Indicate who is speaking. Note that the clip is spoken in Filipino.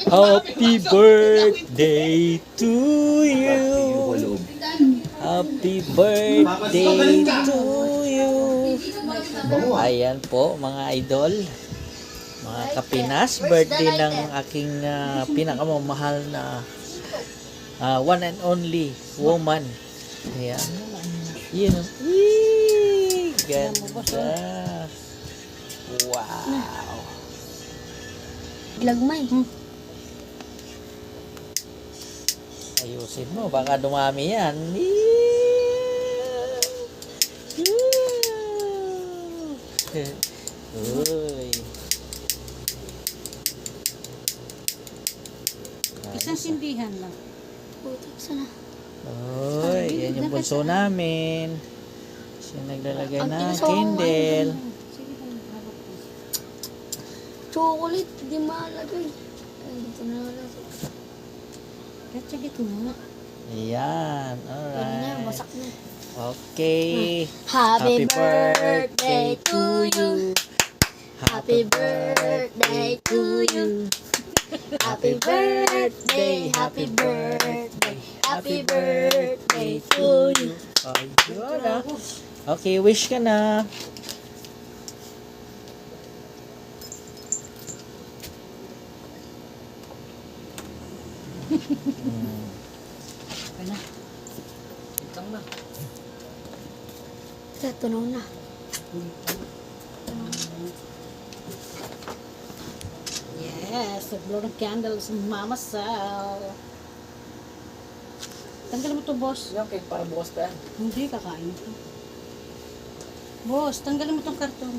Speaker 1: Happy birthday to you. Happy birthday to you. Ayan po mga idol. Mga kapinas, birthday ng aking pinakamamahal na one and only woman. Ayan. Yun. Yee! Ganda. Wow.
Speaker 2: Lagmay.
Speaker 1: Ayusin mo, baka dumami yan. Uy.
Speaker 3: Isang sindihan lang.
Speaker 2: Putik sana.
Speaker 1: Uy, yan yung bunso namin. Siya naglalagay
Speaker 2: Ang
Speaker 1: ng
Speaker 2: tigas ako,
Speaker 1: candle.
Speaker 2: Chocolate, di malagay. Ay, dito na wala.
Speaker 3: Kahit sa gitna.
Speaker 1: Ayan,
Speaker 2: Yan na,
Speaker 1: alright.
Speaker 2: wasak na.
Speaker 1: Okay.
Speaker 2: Happy birthday to you. Happy birthday to you. Happy birthday, happy birthday, happy birthday to you.
Speaker 1: Ayun ah. Okay, wish ka na.
Speaker 3: Okay na. Itang na.
Speaker 2: Tunaw na.
Speaker 3: Yes, nag-blow ng candles, Mama Sal. Tanggal mo to, boss.
Speaker 1: Yung cake para bukas pa yan.
Speaker 3: Hindi, kakain ito. Boss, tanggalin mo tong karton.